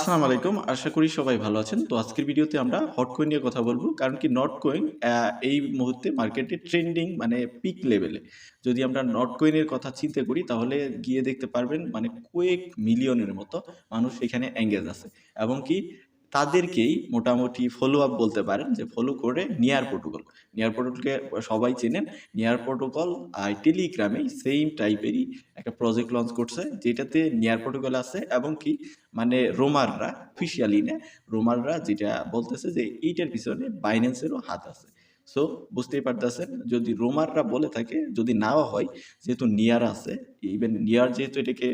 আসসালামু আলাইকুম। আশা করি সবাই ভালো আছেন। তো আজকের ভিডিওতে আমরা হটকয়েন নিয়ে কথা বলব। কারণ কি নটকয়েন এই মুহূর্তে মার্কেটে ট্রেন্ডিং মানে পিক লেভেলে। যদি আমরা নটকয়েনের কথা চিন্তা করি তাহলে গিয়ে দেখতে পারবেন মানে কয়েক মিলিয়নের মতো মানুষ এখানে এঙ্গেজ আছে। এবং কি তাদেরকেই মোটামুটি ফলো আপ বলতে পারেন যে ফলো করে নিয়ার প্রোটোকল। নিয়ার প্রোটোকলকে সবাই চেনেন। নিয়ার প্রোটোকল টেলিগ্রামে সেইম টাইপেরই একটা প্রজেক্ট লঞ্চ করছে যেটাতে নিয়ার প্রোটোকল আছে এবং কি মানে রোমাররা অফিসিয়ালি না রোমাররা যেটা বলতেছে যে এইটার পিছনে বাইন্যান্সেরও হাত আছে। সো বুঝতেই পারতেছেন যদি রোমাররা বলে থাকে যদি নাও হয় যেহেতু নিয়ার আছে ইভেন নিয়ার যেহেতু এটাকে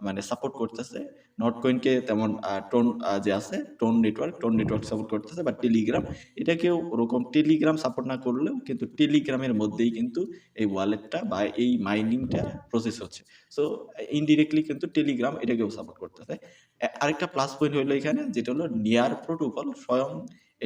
মানে সাপোর্ট করতেছে নটকয়েনকে তেমন টোন যে আছে টোন নেটওয়ার্ক সাপোর্ট করতেছে বা টেলিগ্রাম এটাকেও ওরকম টেলিগ্রাম সাপোর্ট না করলেও কিন্তু টেলিগ্রামের মধ্যেই কিন্তু এই ওয়ালেটটা বা এই মাইনিংটা প্রসেস হচ্ছে। সো ইনডিরেক্টলি কিন্তু টেলিগ্রাম এটাকেও সাপোর্ট করতেছে। আরেকটা প্লাস পয়েন্ট হইলো এখানে যেটা হলো নিয়ার প্রোটোকল স্বয়ং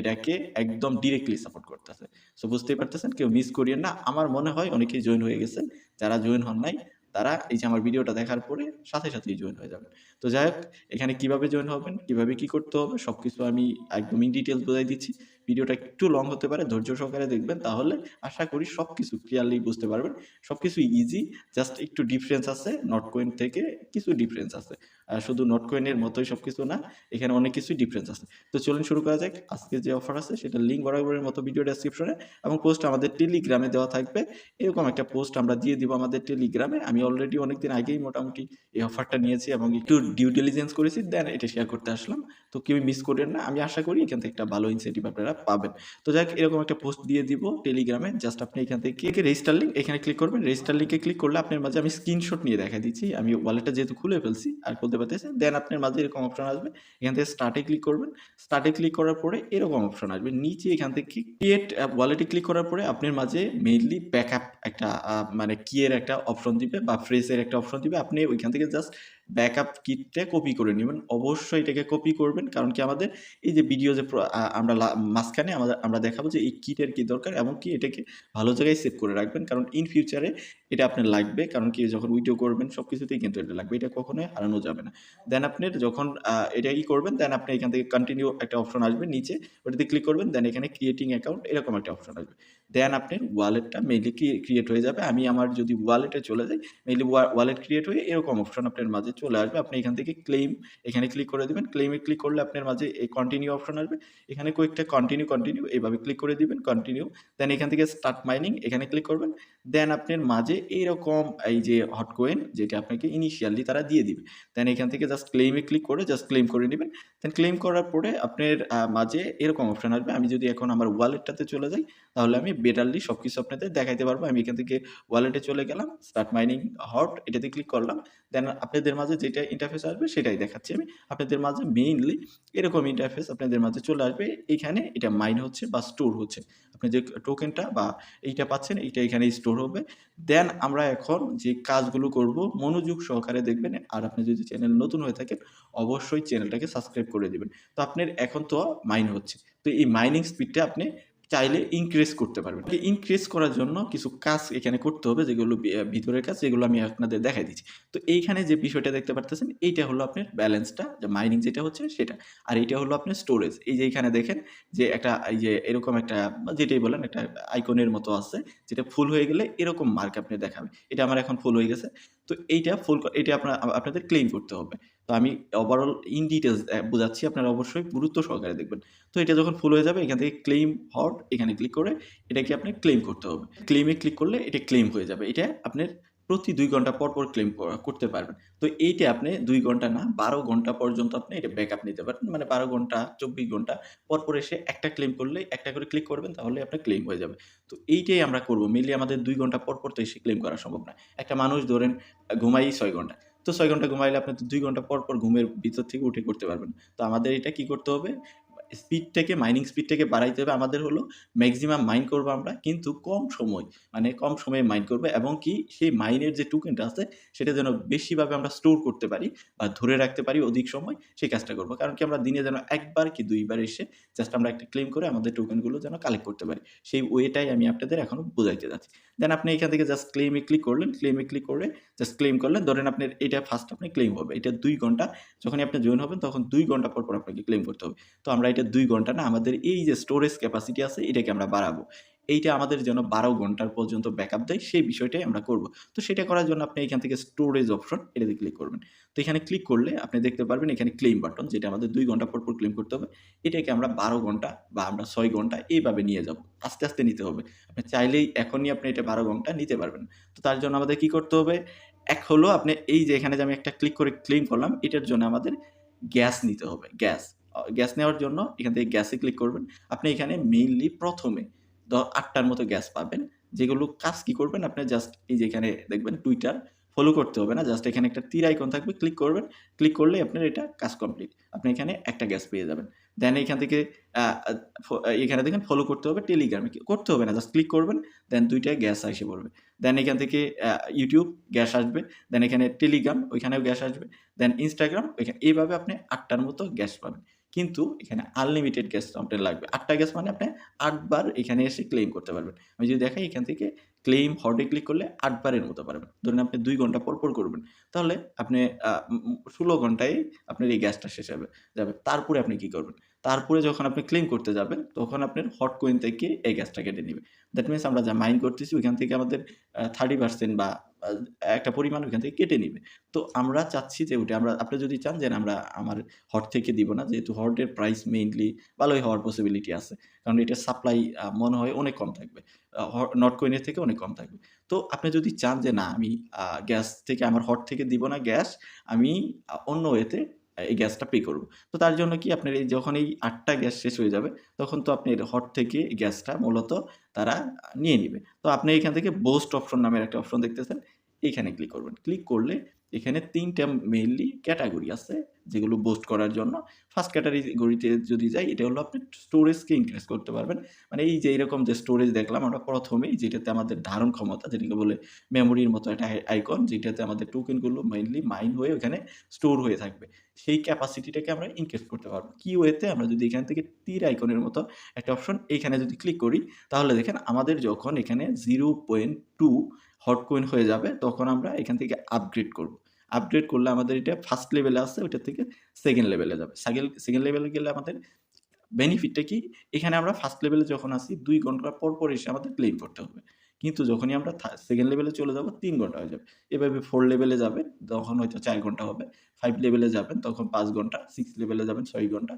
এটাকে একদম ডিরেক্টলি সাপোর্ট করতেছে। সো বুঝতেই পারতেছেন কেউ মিস করিয়েন না। আমার মনে হয় অনেকেই জয়েন হয়ে গেছেন। যারা জয়েন হন নাই তারা এই যে আমার ভিডিওটা দেখার পরে সাথেই জয়েন হয়ে যাবেন। তো যাই হোক এখানে কিভাবে জয়েন হবেন, কিভাবে কি করতে হবে সবকিছু আমি একদম ইন ডিটেইলস বোঝাই দিচ্ছি। ভিডিওটা একটু লং হতে পারে, ধৈর্য সহকারে দেখবেন তাহলে আশা করি সবকিছু ক্লিয়ারলি বুঝতে পারবেন। সবকিছু ইজি, জাস্ট একটু ডিফারেন্স আছে নটকয়েন থেকে, কিছু ডিফারেন্স আছে। শুধু নটকয়েনের মতোই সবকিছু না, এখানে অনেক কিছুই ডিফারেন্স আছে। তো চলুন শুরু করা যাক। আজকে যে অফার আছে সেটার লিঙ্ক বরাবরের মতো ভিডিও ডেসক্রিপশনে এবং পোস্ট আমাদের টেলিগ্রামে দেওয়া থাকবে। এরকম একটা পোস্ট আমরা দিয়ে দিব আমাদের টেলিগ্রামে। আমি অলরেডি অনেকদিন আগেই মোটামুটি এই অফারটা নিয়েছি এবং একটু ডিউ ডিলিজেন্স করেছি, দেন এটা শেয়ার করতে আসলাম। তো কেউ মিস করেন না, আমি আশা করি এখান থেকে একটা ভালো ইনসেন্টিভ আপনারা পাবেন। তো যাক এরকম একটা পোস্ট দিয়ে দিব টেলিগ্রামে, জাস্ট আপনি এখান থেকে রেজিস্টার লিঙ্ক এখানে ক্লিক করবেন। রেজিস্টার লিঙ্কে ক্লিক করলে আপনার মাঝে আমি স্ক্রিনশট নিয়ে দেখা দিচ্ছি, আমি ওয়ালেটটা যেহেতু খুলে ফেলছি আর খুলতে পারতেছি, দেন আপনার মাঝে এরকম অপশন আসবে। এখান থেকে স্টার্টে ক্লিক করবেন। স্টার্টে ক্লিক করার পরে এরকম অপশন আসবে, নিচে এখান থেকে ক্রিয়েট ওয়ালেটে ক্লিক করার পরে আপনার মাঝে মেইনলি ব্যাকআপ একটা মানে কিয়ের একটা অপশন দিবে বা ফ্রেজের একটা অপশন দিবে। আপনি ওইখান থেকে জাস্ট ব্যাকআপ কিটটা কপি করে নেবেন। অবশ্যই এটাকে কপি করবেন, কারণ কি আমাদের এই যে ভিডিও যে আমরা মাঝখানে আমরা দেখাবো যে এই কিটের কি দরকার এবং কি এটাকে ভালো জায়গায় সেভ করে রাখবেন, কারণ ইন ফিউচারে এটা আপনার লাগবে। কারণ কি যখন উইথড্র করবেন সব কিছুতেই কিন্তু এটা লাগবে, এটা কখনোই হারানো যাবে না। দেন আপনার যখন এটা ই করবেন, দেন আপনি এখান থেকে কন্টিনিউ একটা অপশন আসবে নিচে, ওটাতে ক্লিক করবেন। দেন এখানে ক্রিয়েটিং অ্যাকাউন্ট এরকম একটা অপশন আসবে। দেন আপনার ওয়ালেটটা মেইনলি ক্রিয়েট হয়ে যাবে। আমি আমার যদি ওয়ালেটে চলে যাই, মেইনলি ওয়ালেট ক্রিয়েট হয়ে এরকম অপশন আপনার মাঝে চলে আসবে। আপনি এখান থেকে ক্লেম এখানে ক্লিক করে দিবেন। ক্লেমে ক্লিক করলে আপনার মাঝে এই কন্টিনিউ অপশন আসবে। এখানে কয়েকটা কন্টিনিউ এইভাবে ক্লিক করে দিবেন, কন্টিনিউ। দেন এখান থেকে স্টার্ট মাইনিং এখানে ক্লিক করবেন। দেন আপনার মাঝে এইরকম এই যে হটকয়েন যেটা আপনাকে ইনিশিয়ালি তারা দিয়ে দিবে। দেন এখান থেকে জাস্ট ক্লেমে ক্লিক করে জাস্ট ক্লেম করে নেবেন। দেন ক্লেম করার পরে আপনার মাঝে এরকম অপশন আসবে। আমি যদি এখন আমার ওয়ালেটটাতে চলে যাই তাহলে আমি বেটারলি সবকিছু আপনাদের দেখাইতে পারবো। আমি এখান থেকে ওয়ালেটে চলে গেলাম, স্টার্ট মাইনিং হট এটাতে ক্লিক করলাম। দেন আপনাদের মাঝে যেটা ইন্টারফেস আসবে সেটাই দেখাচ্ছি আমি আপনাদের মাঝে। মেইনলি এরকম ইন্টারফেস আপনাদের মাঝে চলে আসবে। এখানে এটা মাইন হচ্ছে বা স্টোর হচ্ছে, আপনি যে টোকেনটা বা এইটা পাচ্ছেন এইটা এখানে স্টোর হবে। দেন আমরা এখন যে কাজগুলো করব মনোযোগ সহকারে দেখবেন। আর আপনি যদি চ্যানেল নতুন হয়ে থাকেন অবশ্যই চ্যানেলটাকে সাবস্ক্রাইব করে দিবেন। তো আপনার এখন তো মাইন হচ্ছে, তো এই মাইনিং স্পিডটা আপনি চাইলে ইনক্রিজ করতে পারবেন। ইনক্রিজ করার জন্য কিছু কাজ এখানে করতে হবে, যেগুলো ভিতরের কাজ, যেগুলো আমি আপনাদের দেখাই দিচ্ছি। তো এইখানে যে বিষয়টা দেখতে পারতেছেন এইটা হলো আপনার ব্যালেন্সটা, যে মাইনিং যেটা হচ্ছে সেটা। আর এইটা হলো আপনার স্টোরেজ। এই যে এখানে দেখেন যে একটা এই যে এরকম একটা যেটাই বলেন একটা আইকনের মতো আছে, যেটা ফুল হয়ে গেলে এরকম মার্ক আপনি দেখাবে। এটা আমার এখন ফুল হয়ে গেছে। তো এইটা ফুল এটা আপনাদের ক্লেম করতে হবে। তো আমি ওভারঅল ইন ডিটেইলস বোঝাচ্ছি, আপনারা অবশ্যই গুরুত্ব সহকারে দেখবেন। তো এটা যখন ফুল হয়ে যাবে এখান থেকে ক্লেম হট এখানে ক্লিক করে এটাকে আপনি ক্লেম করতে হবে। ক্লেমে ক্লিক করলে এটা ক্লেম হয়ে যাবে। এটা আপনার প্রতি ২ ঘন্টা পর ক্লেম করতে পারবেন। তো এইটা আপনি ২ ঘন্টা না ১২ ঘন্টা পর্যন্ত আপনি এটা ব্যাকআপ নিতে পারেন। মানে ১২ ঘন্টা ২৪ ঘন্টা পর এসে একটা ক্লেম করলে একটা করে ক্লিক করবেন তাহলে আপনার ক্লেম হয়ে যাবে। তো এইটাই আমরা করব। মেইনলি আমাদের ২ ঘন্টা পর তো এসে ক্লেম করা সম্ভব না। একটা মানুষ ধরেন ঘুমায়ই ৬ ঘন্টা। তো ৬ ঘন্টা ঘুমাইলে আপনি তো ২ ঘন্টা পর ঘুমের ভিতর থেকে উঠে করতে পারবেন। তো আমাদের এটা কি করতে হবে? স্পিডটাকে মাইনিং স্পিডটাকে বাড়াইতে হবে। আমাদের হলো ম্যাক্সিমাম মাইন করব আমরা, কিন্তু কম সময়, মানে কম সময়ে মাইন করব এবং কি সেই মাইনের যে টোকেনটা আছে সেটা যেন বেশিভাবে আমরা স্টোর করতে পারি বা ধরে রাখতে পারি অধিক সময়, সেই কাজটা করব। কারণ কি আমরা দিনে যেন ১ বার কি ২ বার এসে জাস্ট আমরা একটা ক্লেম করে আমাদের টোকেনগুলো যেন কালেক্ট করতে পারি। সেই ওয়েটাই আমি আপনাদের এখন বুঝাইতে যাচ্ছি। দেন আপনি এখান থেকে জাস্ট ক্লেমে ক্লিক করলেন, ক্লেমে ক্লিক করে জাস্ট ক্লেম করলেন। ধরেন আপনার এটা ফার্স্ট আপনি ক্লেম হবে। এটা ২ ঘন্টা যখনই আপনি জয়েন হবেন তখন ২ ঘন্টা পর আপনাকে ক্লেম করতে হবে। তো আমরা এটা ২ ঘন্টা না, আমাদের এই যে স্টোরেজ ক্যাপাসিটি আছে এটাকে আমরা বাড়াবো। এইটা আমাদের যেন ১২ ঘন্টার পর্যন্ত ব্যাকআপ দেয় সেই বিষয়টাই আমরা করব। তো সেটা করার জন্য আপনি এখান থেকে স্টোরেজ অপশন এটাতে ক্লিক করবেন। তো এখানে ক্লিক করলে আপনি দেখতে পারবেন এখানে ক্লেম বাটন, যেটা আমাদের ২ ঘন্টা পর ক্লেম করতে হবে। এটাকে আমরা ১২ ঘন্টা বা আমরা ৬ ঘন্টা এইভাবে নিয়ে যাব। আস্তে, আস্তে নিতে হবে। আপনি চাইলেই এখনই আপনি এটা ১২ ঘন্টা নিতে পারবেন। তো তার জন্য আমাদের কি করতে হবে? এক হলো আপনি এই যে এখানে যে আমি একটা ক্লিক করে ক্লেম করলাম, এটার জন্য আমাদের গ্যাস নিতে হবে। গ্যাস নেওয়ার জন্য এখান থেকে গ্যাসে ক্লিক করবেন। আপনি এখানে মেইনলি ১ম এ ৮ টার মতো গ্যাস পাবেন। যেগুলো কাজ কি করবেন? আপনি জাস্ট এই যে এখানে দেখবেন টুইটার ফলো করতে হবে না। জাস্ট এখানে একটা তীর আইকন থাকবে, ক্লিক করবেন। ক্লিক করলেই আপনার এটা কাজ কমপ্লিট। আপনি এখানে একটা গ্যাস পেয়ে যাবেন। দেন এখান থেকে আ আ ফ এখানে দেখেন ফলো করতে হবে টেলিগ্রামে। করতে হবে না, জাস্ট ক্লিক করবেন। দেন ২ টায় গ্যাস এসে পড়বে। দেন এখান থেকে ইউটিউব গ্যাস আসবে। দেন এখানে টেলিগ্রাম ওইখানেও গ্যাস আসবে। দেন ইনস্টাগ্রাম এইভাবে আপনি ৮ টার মতো গ্যাস পাবেন। কিন্তু এখানে আনলিমিটেড গ্যাস আপনার লাগবে। ৮ টা গ্যাস মানে আপনি ৮ বার এখানে এসে ক্লেম করতে পারবেন। আমি যদি দেখাই এখান থেকে ক্লেম হট এ ক্লিক করলে ৮ বারের মতো পারবেন। ধরুন আপনি ২ ঘন্টা পর করবেন। তাহলে আপনি আ উম উম ১৬ ঘন্টায় আপনার এই গ্যাসটা শেষ যাবে। তারপরে আপনি কি করবেন? তারপরে যখন আপনি ক্লেম করতে যাবেন তখন আপনার হটকয়েন থেকে এই গ্যাসটা কেটে নিবে। দ্যাট মিনস আমরা যা মাইন করতেছি ওইখান থেকে আমাদের 30% বা আ একটা পরিমাণ ওইখান থেকে কেটে নিবে। তো আমরা চাচ্ছি যে ওইটা আপনি যদি চান যে আমরা আমার হট থেকে দিব না। যেহেতু হটের প্রাইস মেইনলি ভালোই হওয়ার পসিবিলিটি আছে। কারণ এটার সাপ্লাই মনে হয় অনেক কম থাকবে। নটকয়েন এর থেকে অনেক কম থাকবে। তো আপনি যদি চান যে না আমি গ্যাস থেকে আমার হট থেকে দিব না গ্যাস, আমি অন্য ওয়েতে এই গ্যাসটা পে করব। তো তার জন্য কি আপনার এই যখন এই ৮ টা গ্যাস শেষ হয়ে যাবে, তখন তো আপনি হট থেকে গ্যাসটা মূলত তারা নিয়ে নিবে। তো আপনি এখান থেকে বুস্ট অপশন নামের একটা অপশন দেখতেছেন, এইখানে ক্লিক করবেন। ক্লিক করলে এখানে ৩ টা মেইনলি ক্যাটেগরি আছে যেগুলো বুস্ট করার জন্য। ফার্স্ট ক্যাটেগরিতে যদি যাই, এটা হলো আপনি স্টোরেজকে ইনক্রিজ করতে পারবেন। মানে এই যে এরকম যে স্টোরেজ দেখলাম আমরা ১ম এই যেটাতে আমাদের ধারণ ক্ষমতা, যেটাকে বলে মেমোরির মতো একটা আইকন, যেটাতে আমাদের টোকেনগুলো মেইনলি মাইন হয়ে ওখানে স্টোর হয়ে থাকবে। সেই ক্যাপাসিটিটাকে আমরা ইনক্রিজ করতে পারবো। কি ওয়েতে? আমরা যদি এখান থেকে তীর আইকনের মতো একটা অপশন এইখানে যদি ক্লিক করি, তাহলে দেখেন আমাদের যখন এখানে 0.2 হটকয়েন হয়ে যাবে, তখন আমরা এখান থেকে আপগ্রেড করব। আপগ্রেড করলে আমাদের এটা ফার্স্ট লেভেলে আছে, ওইটা থেকে সেকেন্ড লেভেলে যাবে। সেকেন্ড লেভেলে গেলে আমাদের বেনিফিটটা কি? এখানে আমরা ফার্স্ট লেভেলে যখন আছি ২ ঘন্টা পর এসে আমাদের ক্লেম করতে হবে। কিন্তু যখনই আমরা সেকেন্ড লেভেলে চলে যাব ৩ ঘন্টা হয়ে যাবে। এভাবে ৪ লেভেলে যাবেন তখন হয়তো ৪ ঘন্টা হবে। ৫ লেভেলে যাবেন তখন ৫ ঘন্টা, ৬ লেভেলে যাবেন ৬ ঘন্টা,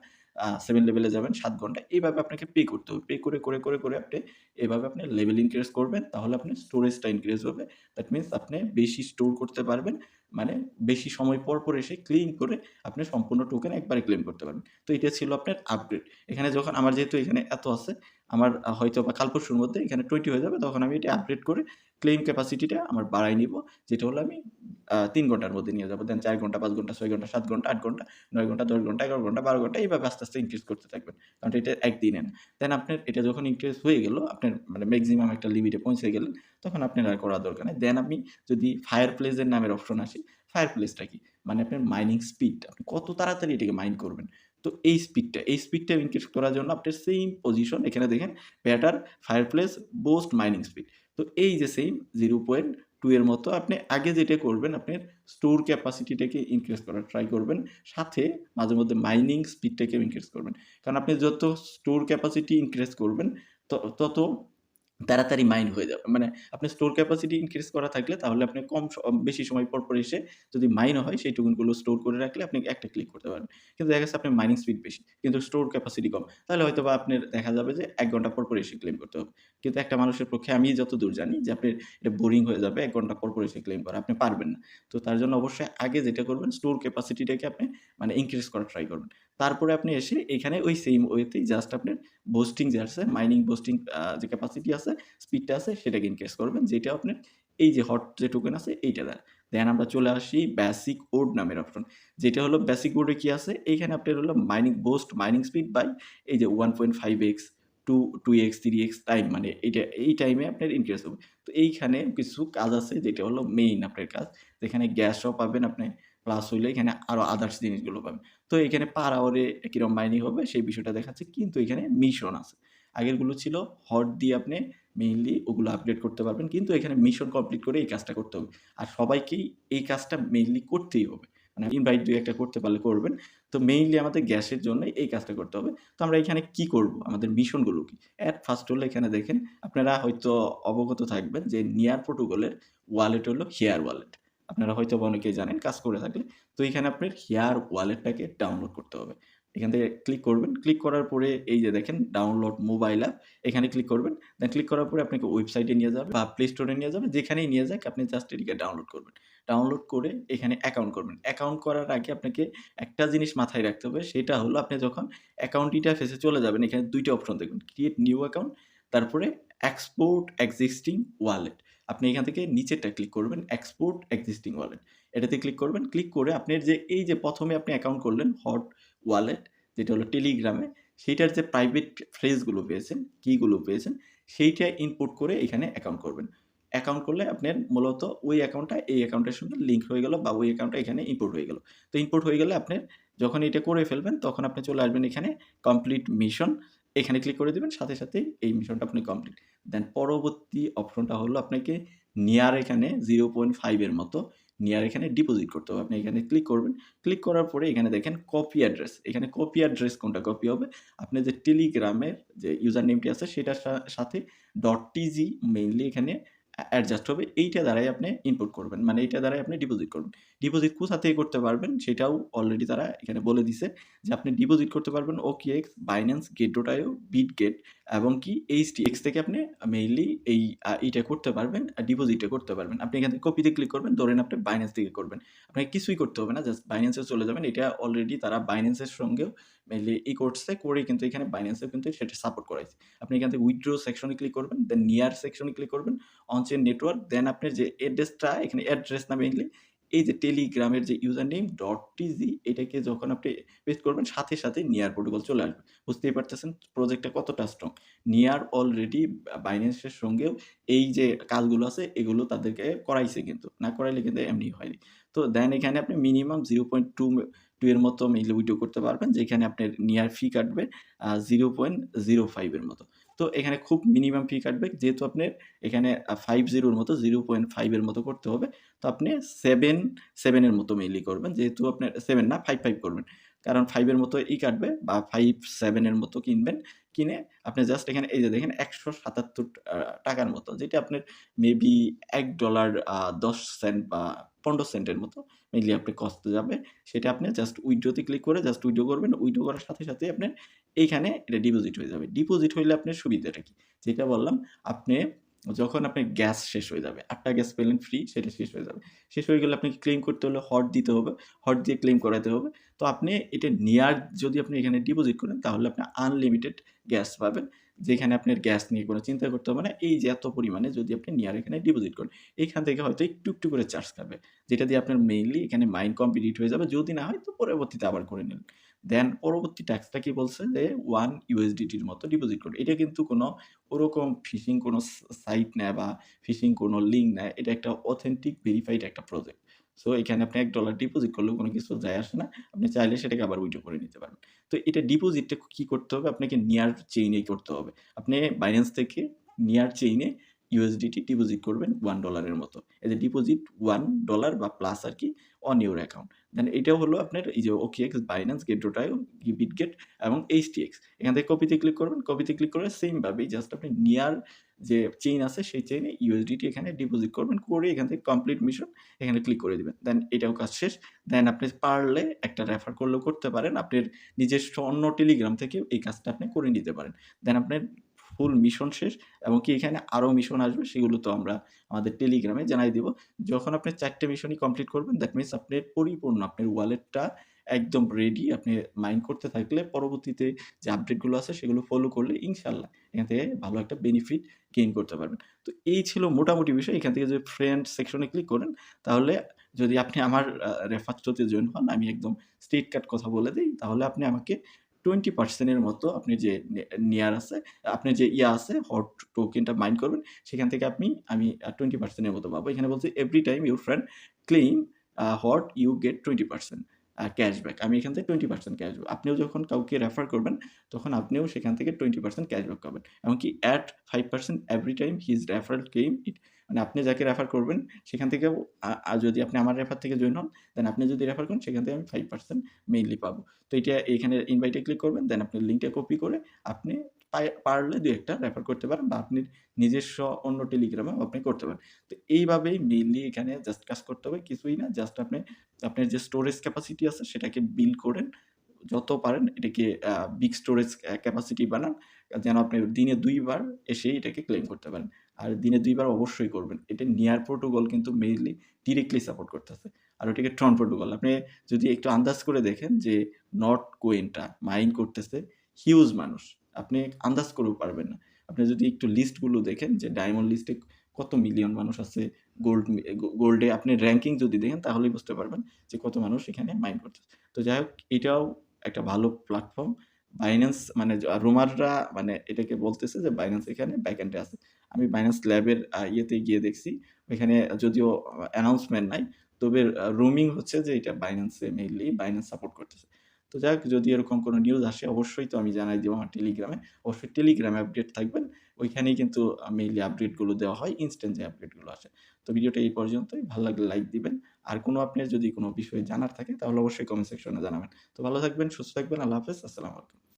৭ লেভেলে যাবেন ৭ ঘন্টা। এইভাবে আপনাকে পে করতে হবে। পে করে আপনি এভাবে আপনি লেভেল ইনক্রিজ করবেন। তাহলে আপনার স্টোরেজটা ইনক্রিজ হবে। দ্যাট মিনস আপনি বেশি স্টোর করতে পারবেন। মানে বেশি সময় পর এসে ক্লেইম করে আপনি সম্পূর্ণ টোকেন একবারে ক্লেম করতে পারবেন। তো এটা ছিল আপনার আপগ্রেড। এখানে যখন আমার যেহেতু এখানে এত আছে, আমার হয়তোবা কাল পরশুর মধ্যে এখানে 20 হয়ে যাবে। তখন আমি এটা আপগ্রেড করে ক্লেইম ক্যাপাসিটিটা আমার বাড়ায় নিবো। যেটা হলো আমি ৩ ঘন্টার মধ্যে নিয়ে যাবো। দেন ৪ ঘন্টা, ৫ ঘন্টা, ৬ ঘন্টা, ৭ ঘন্টা, ৮ ঘন্টা, ৯ ঘন্টা, ১০ ঘন্টা, ১১ ঘন্টা, ১২ ঘন্টা এইভাবে আস্তে, আস্তে ইনক্রিজ করতে থাকবেন। কারণ এটা একদিনে না। দেন আপনার এটা যখন ইনক্রিজ হয়ে গেল, আপনার মানে মেক্সিমাম একটা লিমিটে পৌঁছে গেলেন, তখন আপনার আর করার দরকার নাই। দেন আমি যদি ফায়ার প্লেস এর নামের অপশন আসি, ফায়ার প্লেসটা কি? মানে আপনার মাইনিং স্পিড। আপনি কত তাড়াতাড়ি এটাকে মাইন করবেন। তো এই স্পিডটা ইনক্রিজ করার জন্য আপনার সেইম পজিশন এখানে দেখেন better fireplace boost mining speed. তো এই যে সেইম 0.2 এর মতো আপনি আগে যেটা করবেন আপনার স্টোর ক্যাপাসিটিটাকে ইনক্রিজ করার ট্রাই করবেন। সাথে মাঝে মধ্যে মাইনিং স্পিডটাকেও ইনক্রিজ করবেন। কারণ আপনি যত স্টোর ক্যাপাসিটি ইনক্রিজ করবেন তত তাড়াতাড়ি মাইন হয়ে যাবে। মানে আপনার স্টোর ক্যাপাসিটি ইনক্রিজ করা থাকলে তাহলে আপনি বেশি সময় পর এসে যদি মাইনও হয় সেই টোকেনগুলো স্টোর করে রাখলে আপনি একটা ক্লিক করতে পারবেন। কিন্তু দেখা যাচ্ছে আপনার মাইনিং স্পিড বেশি কিন্তু স্টোর ক্যাপাসিটি কম। তাহলে হয়তোবা আপনার দেখা যাবে যে ১ ঘন্টা পর এসে ক্লেম করতে হবে। কিন্তু একটা মানুষের পক্ষে আমি যতদূর জানি যে আপনার এটা বোরিং হয়ে যাবে ১ ঘন্টা পর এসে ক্লেম করা। আপনি পারবেন না। তো তার জন্য অবশ্যই আগে যেটা করবেন স্টোর ক্যাপাসিটিটাকে আপনি মানে ইনক্রিজ করার ট্রাই করবেন। তারপরে আপনি এসে এখানে ওই সেইম ওয়েতেই জাস্ট আপনার বুস্টিং যে আছে মাইনিং বুস্টিং যে ক্যাপাসিটি আছে স্পিডটা আছে সেটাকে ইনক্রিজ করবেন। যেটা আপনার এই যে হট যে টোকেন আছে এইটা দ্বারা। দেন আমরা চলে আসি বেসিক ওড নামের অপশন, যেটা হলো বেসিক ওডে কি আছে, এইখানে আপনার হলো mining boost, mining speed by এই যে 1.5x, 2x, 3x টাইম, মানে এই টাইমে আপনার ইনক্রিজ হবে। তো এইখানে কিছু কাজ আছে যেটা হলো মেইন আপনার কাজ, যেখানে গ্যাসও পাবেন আপনি, প্লাস হইলে এখানে আরো আদার্স জিনিসগুলো পাবেন। তো এখানে পার আওয়ারে কিরকম মাইনিং হবে সেই বিষয়টা দেখাচ্ছে, কিন্তু এখানে মিশন আছে। আগেরগুলো ছিল হট দিয়ে আপনি মেইনলি ওগুলো আপডেট করতে পারবেন, কিন্তু এখানে মিশন কমপ্লিট করে এই কাজটা করতে হবে। আর সবাইকেই এই কাজটা মেইনলি করতেই হবে, মানে ইনভাইট 2-1টা করতে পারলে করবেন। তো মেইনলি আমাদের গ্যাসের জন্য এই কাজটা করতে হবে। তো আমরা এখানে কি করব, আমাদের মিশনগুলো কি? এট ফার্স্ট হলো এখানে দেখেন, আপনারা হয়তো অবগত থাকবেন যে নিয়ার প্রোটোকলের ওয়ালেট হলো হিয়ার ওয়ালেট। আপনারা হয়তো অনেকেই জানেন কাজ করে থাকলে। তো এখানে আপনার হিয়ার ওয়ালেটটাকে ডাউনলোড করতে হবে। এখান থেকে ক্লিক করবেন। ক্লিক করার পরে এই যে দেখেন ডাউনলোড মোবাইল অ্যাপ, এখানে ক্লিক করবেন। দেন ক্লিক করার পরে আপনাকে ওয়েবসাইটে নিয়ে যাবে বা প্লে স্টোরে নিয়ে যাবে, যেখানেই নিয়ে যাক আপনি জাস্ট এটিকে ডাউনলোড করবেন। ডাউনলোড করে এখানে অ্যাকাউন্ট করবেন। অ্যাকাউন্ট করার আগে আপনাকে একটা জিনিস মাথায় রাখতে হবে, সেটা হলো আপনি যখন অ্যাকাউন্ট ইন্টারফেসে চলে যাবেন, এখানে ২ টা অপশন দেখবেন। ক্রিয়েট নিউ অ্যাকাউন্ট, তারপরে এক্সপোর্ট এক্সিস্টিং ওয়ালেট। আপনি এখান থেকে নিচেরটা ক্লিক করবেন, এক্সপোর্ট এক্সিস্টিং ওয়ালেট। এটাতে ক্লিক করবেন। ক্লিক করে আপনার যে এই যে ১ম এ আপনি অ্যাকাউন্ট করলেন হট ওয়ালেট, যেটা হলো টেলিগ্রামে, সেইটার যে প্রাইভেট ফ্রেজগুলো পেয়েছেন, কিগুলো পেয়েছেন, সেইটা ইনপুট করে এখানে অ্যাকাউন্ট করবেন। অ্যাকাউন্ট করলে আপনার মূলত ওই অ্যাকাউন্টটা এই অ্যাকাউন্টের সঙ্গে লিঙ্ক হয়ে গেল, বা ওই অ্যাকাউন্টটা এখানে ইনপুট হয়ে গেল। তো ইনপুট হয়ে গেলে আপনার যখন এটা করে ফেলবেন, তখন আপনি চলে আসবেন এখানে কমপ্লিট মিশন, এখানে ক্লিক করে দিবেন, সাথে সাথেই এই মিশনটা আপনি কমপ্লিট। দেন পরবর্তী অপশনটা হলো আপনাকে নিয়ার এখানে 0.5 এর মতো নিয়ার এখানে ডিপোজিট করতে হবে। আপনি এখানে ক্লিক করবেন। ক্লিক করার পরে এখানে দেখেন কপি অ্যাড্রেস। এখানে কপি অ্যাড্রেস কোনটা কপি হবে? আপনার যে টেলিগ্রামের যে ইউজার নেমটি আছে সেটার সাথে .tg মেইনলি এখানে অ্যাডজাস্ট হবে। এইটা দ্বারাই আপনি ইনপুট করবেন। মানে এইটা দ্বারাই আপনি ডিপোজিট করবেন। ডিপোজিট কোথা থেকে করতে পারবেন সেটাও অলরেডি তারা এখানে বলে দিছে, যে আপনি ডিপোজিট করতে পারবেন OKX, Binance, Get.io, Bitget এবং কি HTX থেকে আপনি মেইনলি এইটা করতে পারবেন, ডিপোজিটটা করতে পারবেন। আপনি এখান থেকে কপিতে ক্লিক করবেন, ধরেন আপনি Binance থেকে করবেন। আপনাকে কিছুই করতে হবে না, জাস্ট Binance এ চলে যাবেন। এটা অলরেডি তারা Binance এর সঙ্গেও মেইনলি করছে, করে কিন্তু এখানে Binance এও কিন্তু সেটা সাপোর্ট করাইছে। আপনি এখান থেকে উইথড্র সেকশনে ক্লিক করবেন, দেন নিয়ার সেকশনে ক্লিক করবেন, অন চেইন নেটওয়ার্ক, দেন আপনার যে অ্যাড্রেসটা এখানে অ্যাড্রেস না মেইনলি এই যে টেলিগ্রামের যে ইউজার নেম .tg, এটাকে যখন আপনি পেস্ট করবেন, সাথে সাথে নিয়ার প্রোটোকল চলে আসবে। বুঝতেই পারতেছেন প্রজেক্টটা কতটা স্ট্রং। নিয়ার অলরেডি বাইন্যান্সের সঙ্গেও এই যে কাজগুলো আছে এগুলো তাদেরকে করাইছে, কিন্তু না করাইলে কিন্তু এমনি হয়নি। তো দেন এখানে আপনি মিনিমাম 0.2 এর মতো মেইনলি উইথড্র করতে পারবেন, যেখানে আপনার নিয়ার ফি কাটবে 0.05 এর মতো। তো এখানে খুব মিনিমাম ফি কাটবে, যেহেতু আপনার এখানে 50 এর মতো 0.5 এর মতো করতে হবে। তো আপনি 7 এর মতো মেইনলি করবেন, যেহেতু আপনার 7 না 5 করবেন। কারণ 5 এর মতো কাটবে, বা 5-7 এর মতো কিনবেন। কিনে আপনি জাস্ট এখানে এই যে দেখেন ১৭৭ টাকার মতো, যেটা আপনার মেবি $1 10 সেন্ট বা 15 সেন্টের মতো মেইনলি আপনার কস্ট যাবে। সেটা আপনি জাস্ট উইথড্র তে ক্লিক করে জাস্ট উইথড্র করবেন। উইথড্র করার সাথে সাথেই আপনার এইখানে এটা ডিপোজিট হয়ে যাবে। ডিপোজিট হইলে আপনার সুবিধাটা কি? যেটা বললাম, আপনি যখন আপনার গ্যাস শেষ হয়ে যাবে, ৮ টা গ্যাস পেলেন ফ্রি, সেটা শেষ হয়ে যাবে। শেষ হয়ে গেলে আপনাকে ক্লেইম করতে হলে হট দিতে হবে। হট দিয়ে ক্লেইম করাতে হবে। তো আপনি এটা নিয়ার যদি আপনি এখানে ডিপোজিট করেন, তাহলে আপনি আনলিমিটেড গ্যাস পাবেন। যেখানে আপনার গ্যাস নিয়ে কোনো চিন্তা করতে হবে না। এই যে এত পরিমাণে যদি আপনি নিয়ার এখানে ডিপোজিট করেন, এইখান থেকে হয়তো একটু করে চার্জ কাটবে। যেটা দিয়ে আপনার মেইনলি এখানে মাইন কমপ্লিট হয়ে যাবে। যদি না হয় তো পরবর্তীতে আবার করে নিলেন। দেন পরবর্তী ট্যাক্সটা কি বলছে, যে 1 USDT-র মতো ডিপোজিট করুন। এটা কিন্তু কোনো ওরকম ফিশিং কোনো সাইট না, বা ফিশিং কোনো লিঙ্ক না। এটা একটা অথেন্টিক ভেরিফাইড একটা প্রজেক্ট। সো এখানে আপনি $1 ডিপোজিট করলেও কোনো কিছু যায় আসে না। আপনি চাইলে সেটাকে আবার উইথড্র করে নিতে পারবেন। তো এটা ডিপোজিটটা কি করতে হবে? আপনাকে নিয়ার চেইনেই করতে হবে। আপনি Binance থেকে নিয়ার চেইনে USDT ডিপোজিট করবেন $1 এর মতো। এই যে ডিপোজিট $1 বা প্লাস আরকি অন ইউর অ্যাকাউন্ট। দেন এটাও হলো আপনার এই যে OKX, Binance, Get.io, Bitget এবং HTX। এখান থেকে কপিতে ক্লিক করবেন। কপিতে ক্লিক করে সেইম ভাবেই জাস্ট আপনি নিয়ার যে চেইন আছে সেই চেইনে USDT এখানে ডিপোজিট করবেন। করে এখান থেকে কমপ্লিট মিশন এখানে ক্লিক করে দিবেন। দেন এটাও কাজ শেষ। দেন আপনি পারলে একটা রেফার করলেও করতে পারেন। আপনার নিজস্ব অন্য টেলিগ্রাম থেকেও এই কাজটা আপনি করে নিতে পারেন। দেন আপনার ফুল মিশন শেষ, এবং কি এখানে আরো মিশন আসবে, সেগুলো তো আমরা আমাদের টেলিগ্রামে জানাই দিব। যখন আপনি ৪ টে মিশনই কমপ্লিট করবেন, দ্যাট মিনস আপনার পরিপূর্ণ আপনার ওয়ালেটটা একদম রেডি। আপনি মাইন করতে থাকলে পরবর্তীতে যে আপডেটগুলো আছে সেগুলো ফলো করলে ইনশাআল্লাহ এখান থেকে ভালো একটা বেনিফিট গেইন করতে পারবেন। তো এই ছিল মোটামুটি বিষয়। এখান থেকে যদি ফ্রেন্ড সেকশনে ক্লিক করেন, তাহলে যদি আপনি আমার রেফার থ্রুতে জয়েন হন, আমি একদম স্ট্রেইট কাট কথা বলে দেই, তাহলে আপনি আমাকে 20% এর মতো আপনি যে নেয়ার আছে, আপনার যে আছে হট টোকেনটা মাইন করবেন, সেখান থেকে আমি 20% এর মতো পাবো। এখানে বলছে every time your friend claim hot you get 20% cashback. আমি এখান থেকে 20% ক্যাশব্যাক। আপনিও যখন কাউকে রেফার করবেন, তখন আপনিও সেখান থেকে 20% ক্যাশব্যাক পাবেন। এমনকি at 5% every time his referral claim it, মানে আপনি যাকে রেফার করবেন সেখান থেকেও যদি আপনি আমার রেফার থেকে জয়েন হন, দেন আপনি যদি রেফার করেন সেখান থেকে আমি 5% মেইনলি পাবো। তো এইটা এখানে ইনভাইটে ক্লিক করবেন, দেন আপনি লিঙ্কটা কপি করে আপনি পারলে ২-১ টা রেফার করতে পারেন, বা আপনি নিজস্ব অন্য টেলিগ্রামেও আপনি করতে পারেন। তো এইভাবেই মেইনলি এখানে জাস্ট কাজ করতে হবে, কিছুই না। জাস্ট আপনার যে স্টোরেজ ক্যাপাসিটি আছে সেটাকে বিল্ড করেন। যত পারেন এটাকে বিগ স্টোরেজ ক্যাপাসিটি বানান, যেন আপনি দিনে ২ বার এসে এটাকে ক্লেম করতে পারেন। আর দিনে ২ বার অবশ্যই করবেন। এটা নিয়ার প্রোটোকল কিন্তু মেইনলি ডিরেক্টলি সাপোর্ট করতেছে। আর ওটাকে ট্রন প্রোটোকল। আপনি যদি একটু আন্দাজ করে দেখেন যে নট কোয়েনটা মাইন করতেছে হিউজ মানুষ। আপনি আন্দাজ করেও পারবেন না। আপনি যদি একটু লিস্টগুলো দেখেন যে ডায়মন্ড লিস্টে কত মিলিয়ন মানুষ আছে, গোল্ডে আপনি র‍্যাংকিং যদি দেখেন তাহলেই বুঝতে পারবেন যে কত মানুষ এখানে মাইন করতেছে। তো যাই হোক, এটাও একটা ভালো প্ল্যাটফর্ম। Binance মানে রুমাররা মানে এটাকে বলতেছে যে Binance এখানে ব্যাকএন্ডে আছে। আমি Binance ল্যাবের ইয়েতে গিয়ে দেখছি। ওইখানে যদিও অ্যানাউন্সমেন্ট নাই। তবে রুমিং হচ্ছে যে এটা Binance এ মেইনলি Binance সাপোর্ট করতেছে। তো যাই হোক, যদি এরকম কোনো নিউজ আসে অবশ্যই তো আমি জানাই দিব আমার টেলিগ্রামে। অবশ্যই টেলিগ্রামে আপডেট থাকবেন। ওইখানেই কিন্তু মেইনলি আপডেটগুলো দেওয়া হয়, ইনস্ট্যান্ট যে আপডেটগুলো আসে। তো ভিডিওটা এই পর্যন্তই। ভালো লাগলে লাইক দিবেন। আর কোনো আপনার যদি কোনো বিষয় জানার থাকে তাহলে অবশ্যই কমেন্ট সেকশনে জানাবেন। তো ভালো থাকবেন, সুস্থ থাকবেন। আল্লাহ হাফেজ। আসসালামু আলাইকুম।